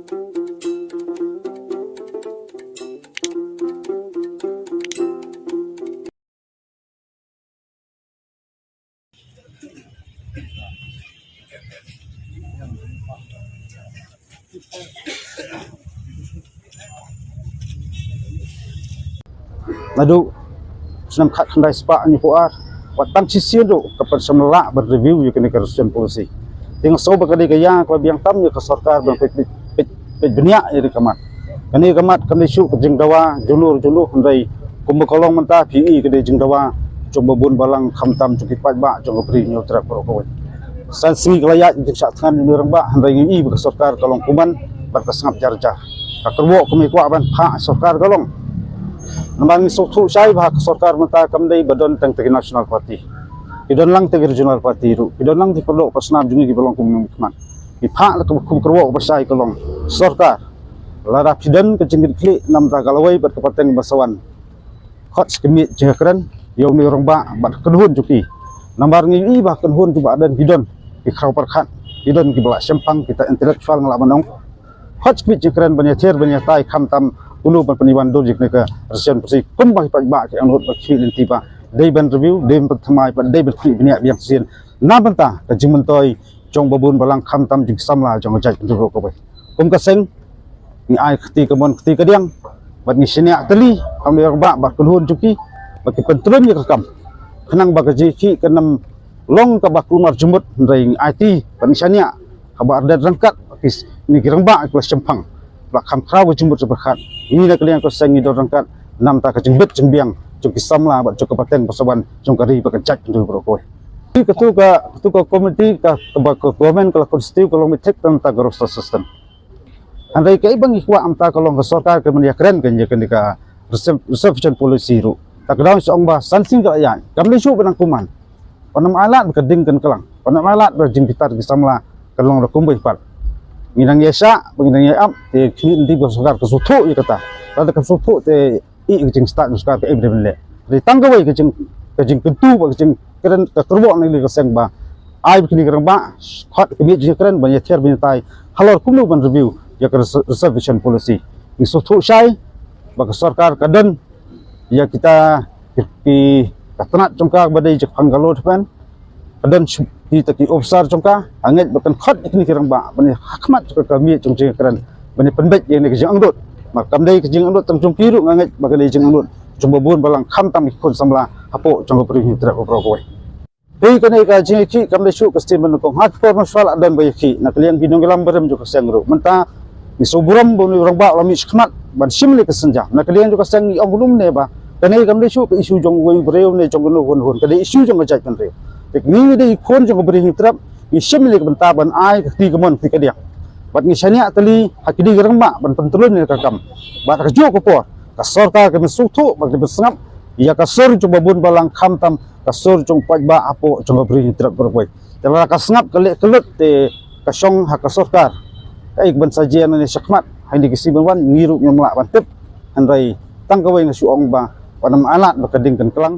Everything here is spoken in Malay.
Nadu senam kat kendai sepak ni puar watang sisi tu kepada semula berreview you kena kerusuhan polisi tengok so bakal gaya kalau biang tam you ke sarkar bang benyak jadi kamat kami syuk ke jengdawa julur kendai kumbakolong mentah PE kedai jengdawa coba bun balang khamtam cukit pajba coba beri nyu terak perokoi san singi kelayat jeng syatkan ni orang ba handai ngi ke sarkar kalong kuman berkesangap jarjar kakerwo kami kuat ban hak sarkar kalong Nambang suatu saya bahak sarkar mentah kamdai badon teng tegi National Party. Idon lang tegi Regional Party ru. Idon lang di perlu pasnam jungi di belong kumum keman. Ipak lek kum kerwo pasai kolong sarkar. Lara pidon kecingit klik nam ta galawai ber kepateng basawan. Khot skemit jengkren yo mi orang ba bat kenhun juki. Nambar ngi bah kenhun tu ba dan bidon di kraw perkhat. Bidon ki bala sempang kita intelektual ngalak manong. Khot skemit jengkren banyatir banyatai khamtam ulu peniwan dol jik neka resian persi kumbah pajba ke anut bakhi lintiba dei ban review dei pertama pada dei berkli banyak biang sian na banta ke jimentoi jong babun balang khamtam jik samla jong jaj penduduk ko kum kaseng ni ai khti kemon khti kadiang bat ni senia teli am dia ba bat kunhun juki bagi pentrun ya kam kenang bagaji ki kenam long ka bak rumar jumut ring IT panisania kabar dan rangkat kis ni kirang ba kelas cempang bakam kraw jumut seberkat ini nak kalian ko sengi do rangkat nam ta ka jengbet jengbiang jong kisamla bat jong kapaten pasawan jong kari bakajat ndu brokoi ketu ka komiti ka komen kala konstitusi kalau mitek tentang grocery system andai kai bang ikwa amta kalau sarkar ke media keren kan je ka reservation policy ru tak daun song ba sansing ka yan kamli su benang kuman panam alat bekeding kan kelang panam alat berjing pitar kisamla kalong rakumbai par minang yesa minang yap te kini nanti bersekar ke sutu ya kata ada ke sutu te i kecing start sekar ke ibn le di tanggawai kecing kentu kecing keren ke kerbo ni le keseng ba ai kini kerang ba khot ke mi keren banyak tiar bintai halor kumlu ban review ya ke reservation policy di sutu syai bagi sarkar kaden ya kita ki katanat jongka badai jek panggalo depan kaden di taki ofsar jongka anget bukan khot ini kirang ba bani hakmat kami jong keren bani penbet yang ni kejeng angdut makam dai kejeng angdut tang jong piru anget bagai jeng angdut jomba bun balang khamtam ikon samla hapo jong peri hitra obrokoi dei kanai ka jeng ki kam dai su kastin menukong hat for maswal adan bayaki nak liang bidong gelam berem jo kesengru menta isuburam boni orang ba lami khmat ban simli kesenja nak liang jo keseng ong lum ne ba kanai kam dai su isu jong wei breu ne jong no hon kadai isu jong ngajat kan re ni dei kon jong beri hitra ni simli benta ban ai ti kemon ti kadia bat ni sania tali hakidi gerang ba ban pentulun ni kakam bat ka jo ko por ka sarkar ke sutu bagi besengap ya ka sur coba bun balang khamtam ka sur jong pajba apo jong beri hitra berpoi tela ka sengap kelet te ka song hak ka sarkar ai ban sajian ni sakmat haini kisi ban ngiru yang melak bantep andai tangkawai ngasuong ba panam alat bekeding kan kelang